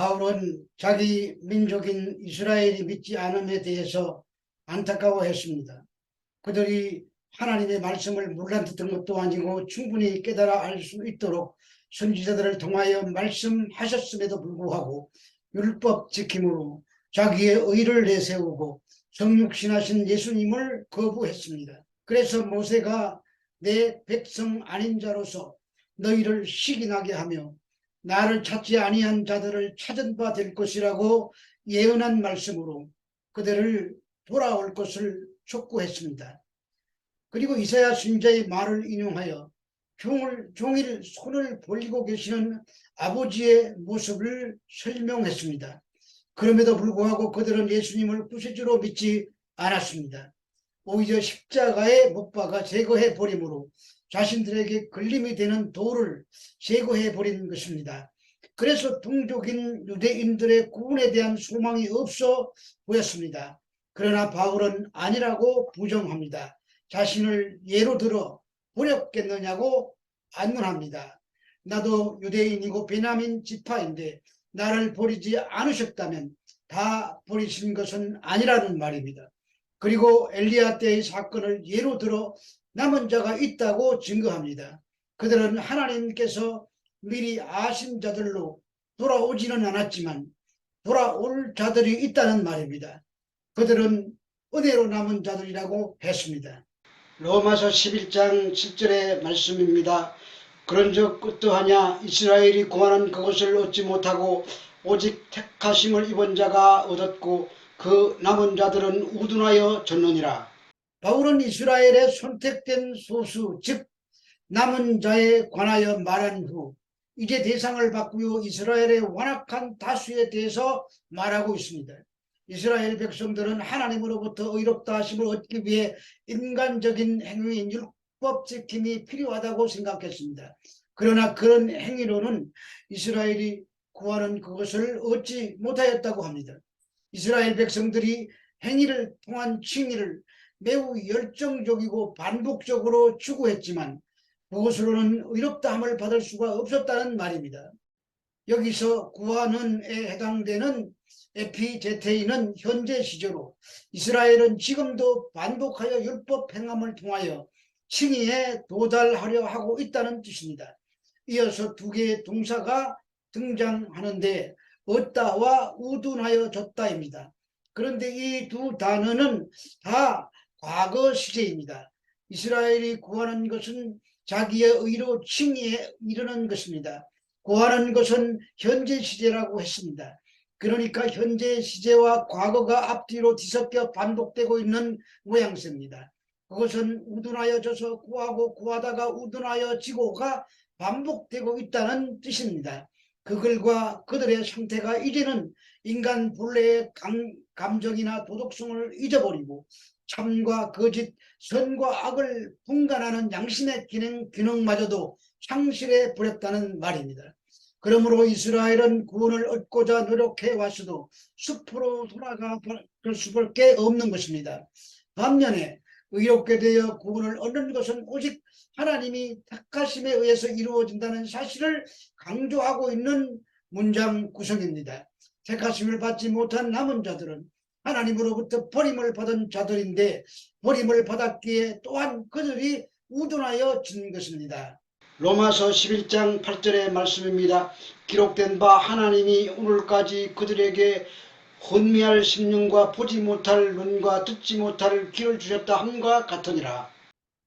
바울은 자기 민족인 이스라엘이 믿지 않음에 대해서 안타까워했습니다. 그들이 하나님의 말씀을 몰라 듣던 것도 아니고 충분히 깨달아 알 수 있도록 선지자들을 통하여 말씀하셨음에도 불구하고 율법 지킴으로 자기의 의를 내세우고 성육신하신 예수님을 거부했습니다. 그래서 모세가 내 백성 아닌 자로서 너희를 시기나게 하며 나를 찾지 아니한 자들을 찾은 바 될 것이라고 예언한 말씀으로 그들을 돌아올 것을 촉구했습니다. 그리고 이사야 선지자의 말을 인용하여 종일 손을 벌리고 계시는 아버지의 모습을 설명했습니다. 그럼에도 불구하고 그들은 예수님을 구세주로 믿지 않았습니다. 오히려 십자가에 못 박아 제거해 버림으로 자신들에게 걸림이 되는 돌을 제거해 버린 것입니다. 그래서 동족인 유대인들의 구원에 대한 소망이 없어 보였습니다. 그러나 바울은 아니라고 부정합니다. 자신을 예로 들어 버렸겠느냐고 안문합니다. 나도 유대인이고 베냐민 지파인데 나를 버리지 않으셨다면 다 버리신 것은 아니라는 말입니다. 그리고 엘리야 때의 사건을 예로 들어 남은 자가 있다고 증거합니다. 그들은 하나님께서 미리 아신 자들로 돌아오지는 않았지만 돌아올 자들이 있다는 말입니다. 그들은 은혜로 남은 자들이라고 했습니다. 로마서 11장 7절의 말씀입니다. 그런즉 어떠하냐 이스라엘이 구하는 그것을 얻지 못하고 오직 택하심을 입은 자가 얻었고 그 남은 자들은 우둔하여 졌느니라. 바울은 이스라엘의 선택된 소수 즉 남은 자에 관하여 말한 후 이제 대상을 바꾸어 이스라엘의 완악한 다수에 대해서 말하고 있습니다. 이스라엘 백성들은 하나님으로부터 의롭다 하심을 얻기 위해 인간적인 행위인 율법 지킴이 필요하다고 생각했습니다. 그러나 그런 행위로는 이스라엘이 구하는 그것을 얻지 못하였다고 합니다. 이스라엘 백성들이 행위를 통한 칭의를 매우 열정적이고 반복적으로 추구했지만 그것으로는 의롭다함을 받을 수가 없었다는 말입니다. 여기서 구하는에 해당되는 에피제테이는 현재 시제로 이스라엘은 지금도 반복하여 율법 행함을 통하여 칭의에 도달하려 하고 있다는 뜻입니다. 이어서 두 개의 동사가 등장하는데 얻다와 우둔하여 졌다입니다. 그런데 이 두 단어는 다 과거 시제입니다. 이스라엘이 구하는 것은 자기의 의로 칭의에 이르는 것입니다. 구하는 것은 현재 시제라고 했습니다. 그러니까 현재 시제와 과거가 앞뒤로 뒤섞여 반복되고 있는 모양새입니다. 그것은 우둔하여 져서 구하고 구하다가 우둔하여 지고가 반복되고 있다는 뜻입니다. 그들과 그들의 상태가 이제는 인간 본래의 감정이나 도덕성을 잊어버리고 참과 거짓, 선과 악을 분간하는 양심의 기능마저도 상실해 버렸다는 말입니다. 그러므로 이스라엘은 구원을 얻고자 노력해 왔어도 숲으로 돌아갈 수밖에 없는 것입니다. 반면에 의롭게 되어 구원을 얻는 것은 오직 하나님이 택하심에 의해서 이루어진다는 사실을 강조하고 있는 문장 구성입니다. 택하심을 받지 못한 남은 자들은 하나님으로부터 버림을 받은 자들인데 버림을 받았기에 또한 그들이 우둔하여 진 것입니다. 로마서 11장 8절의 말씀입니다. 기록된 바 하나님이 오늘까지 그들에게 혼미할 심령과 보지 못할 눈과 듣지 못할 귀를 주셨다 함과 같으니라.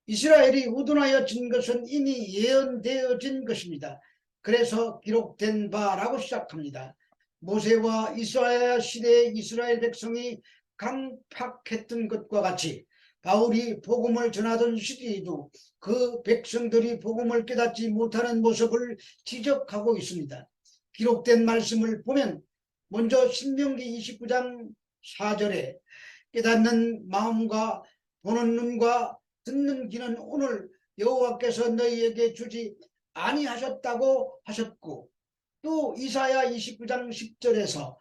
이스라엘이 우둔하여 진 것은 이미 예언되어진 것입니다. 그래서 기록된 바라고 시작합니다. 모세와 이사야 시대의 이스라엘 백성이 강팍했던 것과 같이 바울이 복음을 전하던 시대에도 그 백성들이 복음을 깨닫지 못하는 모습을 지적하고 있습니다. 기록된 말씀을 보면 먼저 신명기 29장 4절에 깨닫는 마음과 보는 눈과 듣는 귀는 오늘 여호와께서 너희에게 주지 아니하셨다고 하셨고 또 이사야 29장 10절에서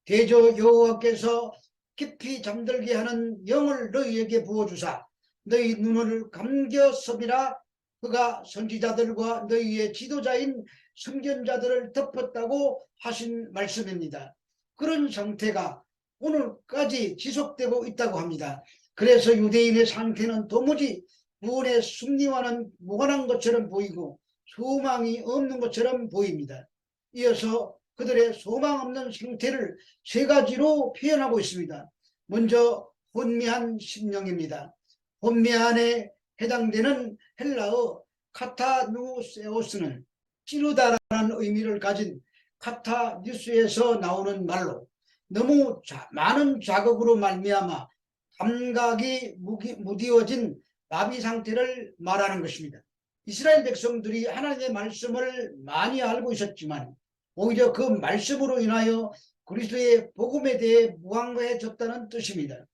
대저 여호와께서 깊이 잠들게 하는 영을 너희에게 부어주사 너희 눈을 감겨 섭이라 그가 선지자들과 너희의 지도자인 선견자들을 덮었다고 하신 말씀입니다. 그런 상태가 오늘까지 지속되고 있다고 합니다. 그래서 유대인의 상태는 도무지 구원의 승리와는 무관한 것처럼 보이고 소망이 없는 것처럼 보입니다. 이어서 그들의 소망 없는 상태를 세 가지로 표현하고 있습니다. 먼저 혼미한 심령입니다. 혼미한에 해당되는 헬라어 카타누세오스는 찌르다라는 의미를 가진 카타뉴스에서 나오는 말로 너무 많은 자극으로 말미암아 감각이 무디워진 마비 상태를 말하는 것입니다. 이스라엘 백성들이 하나님의 말씀을 많이 알고 있었지만 오히려 그 말씀으로 인하여 그리스도의 복음에 대해 무감해졌다는 뜻입니다.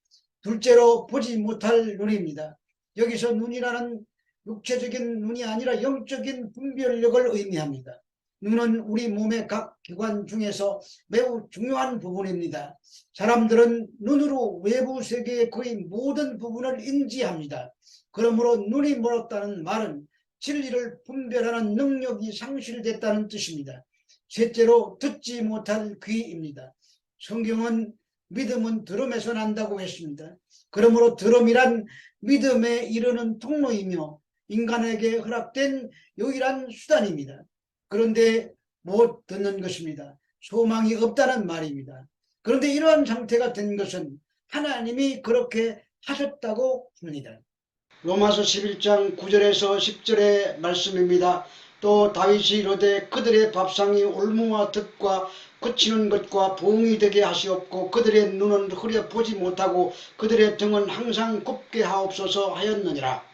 둘째로 보지 못할 눈입니다. 여기서 눈이라는 육체적인 눈이 아니라 영적인 분별력을 의미합니다. 눈은 우리 몸의 각 기관 중에서 매우 중요한 부분입니다. 사람들은 눈으로 외부 세계의 거의 모든 부분을 인지합니다. 그러므로 눈이 멀었다는 말은 진리를 분별하는 능력이 상실됐다는 뜻입니다. 셋째로 듣지 못할 귀입니다. 성경은 믿음은 들음에서 난다고 했습니다. 그러므로 들음이란 믿음에 이르는 통로이며 인간에게 허락된 유일한 수단입니다. 그런데 못 듣는 것입니다. 소망이 없다는 말입니다. 그런데 이러한 상태가 된 것은 하나님이 그렇게 하셨다고 합니다. 로마서 11장 9절에서 10절의 말씀입니다. 또 다윗이 이르되 그들의 밥상이 올무와 덫과 그치는 것과 부흥이 되게 하시옵고 그들의 눈은 흐려 보지 못하고 그들의 등은 항상 굽게 하옵소서 하였느니라.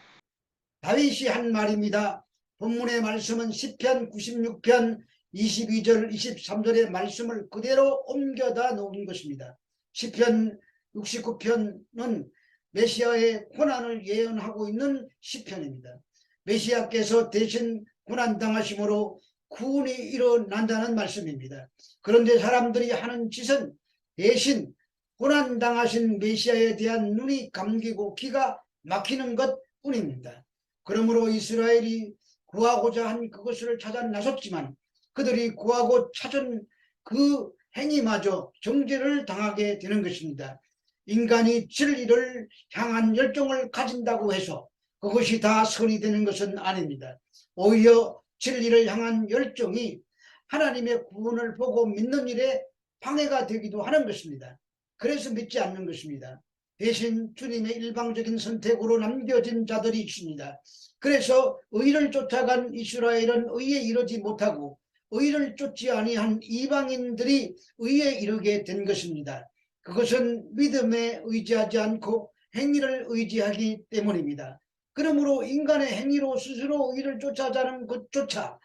다윗이 한 말입니다. 본문의 말씀은 시편 96편 22절 23절의 말씀을 그대로 옮겨다 놓은 것입니다. 시편 69편은 메시아의 고난을 예언하고 있는 시편입니다. 메시아께서 대신 고난당하심으로 구원이 일어난다는 말씀입니다. 그런데 사람들이 하는 짓은 대신 고난당하신 메시아에 대한 눈이 감기고 귀가 막히는 것뿐입니다. 그러므로 이스라엘이 구하고자 한 그것을 찾아 나섰지만 그들이 구하고 찾은 그 행위마저 정죄를 당하게 되는 것입니다. 인간이 진리를 향한 열정을 가진다고 해서 그것이 다 선이 되는 것은 아닙니다. 오히려 진리를 향한 열정이 하나님의 구원을 보고 믿는 일에 방해가 되기도 하는 것입니다. 그래서 믿지 않는 것입니다. 대신 주님의 일방적인 선택으로 남겨진 자들이 있습니다. 그래서 의를 쫓아간 이스라엘은 의에 이르지 못하고 의를 쫓지 아니한 이방인들이 의에 이르게 된 것입니다. 그것은 믿음에 의지하지 않고 행위를 의지하기 때문입니다. 그러므로 인간의 행위로 스스로 의를 쫓아가는 것조차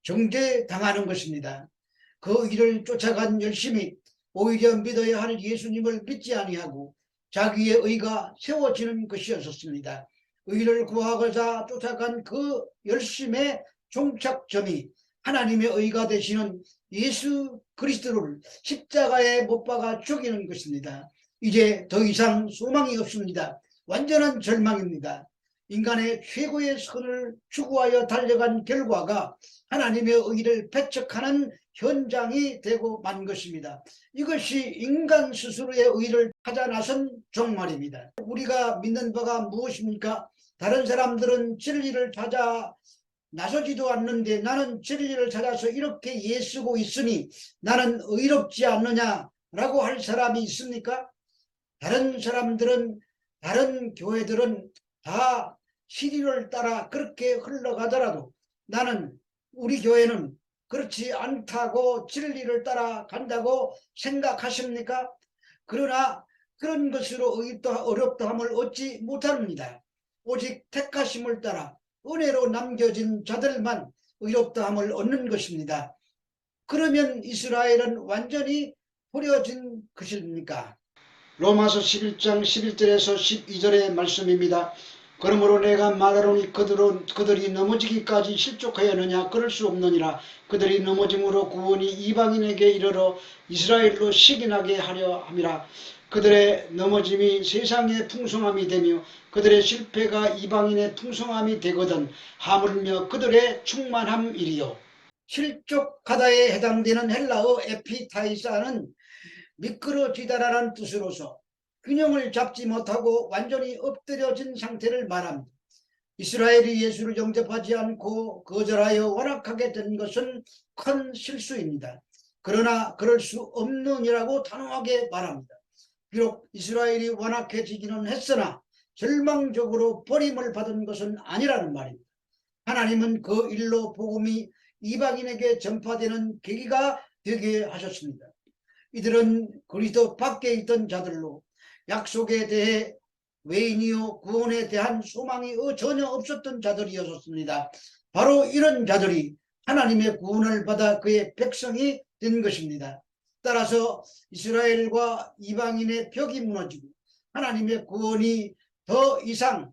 정죄당하는 것입니다. 그 의를 쫓아간 열심히 오히려 믿어야 할 예수님을 믿지 아니하고 자기의 의가 세워지는 것이었습니다. 의를 구하고자 쫓아간 그 열심의 종착점이 하나님의 의가 되시는 예수 그리스도를 십자가에 못 박아 죽이는 것입니다. 이제 더 이상 소망이 없습니다. 완전한 절망입니다. 인간의 최고의 선을 추구하여 달려간 결과가 하나님의 의를 배척하는 현장이 되고 만 것입니다. 이것이 인간 스스로의 의를 찾아 나선 종말입니다. 우리가 믿는 바가 무엇입니까? 다른 사람들은 진리를 찾아 나서지도 않는데 나는 진리를 찾아서 이렇게 예쓰고 있으니 나는 의롭지 않느냐라고 할 사람이 있습니까? 다른 사람들은, 다른 교회들은 다 시리를 따라 그렇게 흘러가더라도 나는, 우리 교회는 그렇지 않다고 진리를 따라 간다고 생각하십니까? 그러나 그런 것으로 어렵다함을 얻지 못합니다. 오직 택하심을 따라 은혜로 남겨진 자들만 의롭다함을 얻는 것입니다. 그러면 이스라엘은 완전히 버려진 것입니까? 로마서 11장 11절에서 12절의 말씀입니다. 그러므로 내가 말하노니 그들이 넘어지기까지 실족하였느냐? 그럴 수 없느니라. 그들이 넘어짐으로 구원이 이방인에게 이르러 이스라엘로 식인하게 하려 함이라. 그들의 넘어짐이 세상의 풍성함이 되며 그들의 실패가 이방인의 풍성함이 되거든 하물며 그들의 충만함이리요. 실족하다에 해당되는 헬라어 에피타이사는 미끄러지다라는 뜻으로서 균형을 잡지 못하고 완전히 엎드려진 상태를 말합니다. 이스라엘이 예수를 영접하지 않고 거절하여 완악하게 된 것은 큰 실수입니다. 그러나 그럴 수 없느니라고 단호하게 말합니다. 비록 이스라엘이 완악해지기는 했으나 절망적으로 버림을 받은 것은 아니라는 말입니다. 하나님은 그 일로 복음이 이방인에게 전파되는 계기가 되게 하셨습니다. 이들은 그리스도 밖에 있던 자들로 약속에 대해 외인이요 구원에 대한 소망이 전혀 없었던 자들이었습니다. 바로 이런 자들이 하나님의 구원을 받아 그의 백성이 된 것입니다. 따라서 이스라엘과 이방인의 벽이 무너지고 하나님의 구원이 더 이상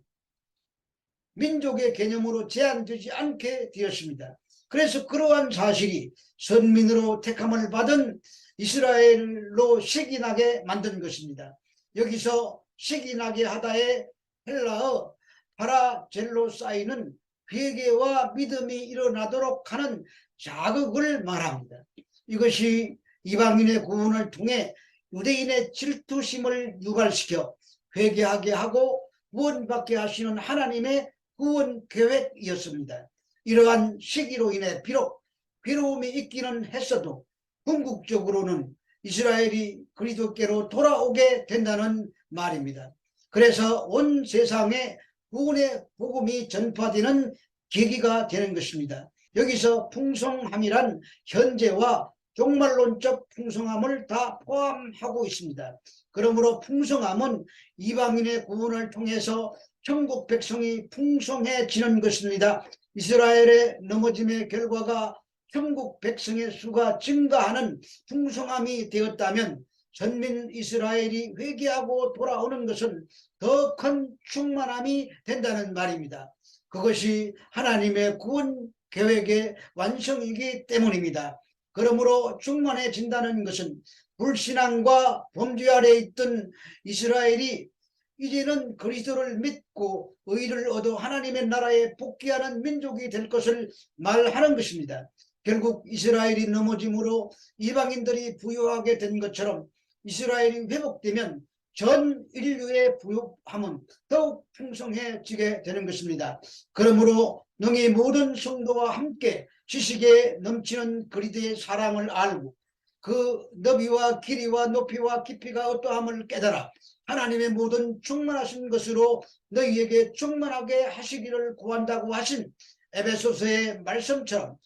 민족의 개념으로 제한되지 않게 되었습니다. 그래서 그러한 사실이 선민으로 택함을 받은 이스라엘로 식인하게 만든 것입니다. 여기서 식인하게 하다의 헬라어 파라젤로사이는 회개와 믿음이 일어나도록 하는 자극을 말합니다. 이것이 이방인의 구원을 통해 유대인의 질투심을 유발시켜 회개하게 하고 구원받게 하시는 하나님의 구원 계획이었습니다. 이러한 시기로 인해 비록 괴로움이 있기는 했어도 궁극적으로는 이스라엘이 그리스도께로 돌아오게 된다는 말입니다. 그래서 온 세상에 구원의 복음이 전파되는 계기가 되는 것입니다. 여기서 풍성함이란 현재와 종말론적 풍성함을 다 포함하고 있습니다. 그러므로 풍성함은 이방인의 구원을 통해서 천국 백성이 풍성해지는 것입니다. 이스라엘의 넘어짐의 결과가 천국 백성의 수가 증가하는 풍성함이 되었다면 전민 이스라엘이 회개하고 돌아오는 것은 더 큰 충만함이 된다는 말입니다. 그것이 하나님의 구원 계획의 완성이기 때문입니다. 그러므로 충만해진다는 것은 불신앙과 범죄 아래 있던 이스라엘이 이제는 그리스도를 믿고 의를 얻어 하나님의 나라에 복귀하는 민족이 될 것을 말하는 것입니다. 결국 이스라엘이 넘어짐으로 이방인들이 부유하게 된 것처럼 이스라엘이 회복되면 전 인류의 부유함은 더욱 풍성해지게 되는 것입니다. 그러므로 너희 모든 성도와 함께 지식에 넘치는 그리스도의 사랑을 알고 그 너비와 길이와 높이와 깊이가 어떠함을 깨달아 하나님의 모든 충만하신 것으로 너희에게 충만하게 하시기를 구한다고 하신 에베소서의 말씀처럼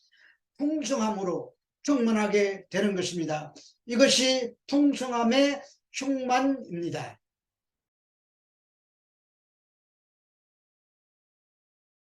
풍성함으로 충만하게 되는 것입니다. 이것이 풍성함의 충만입니다.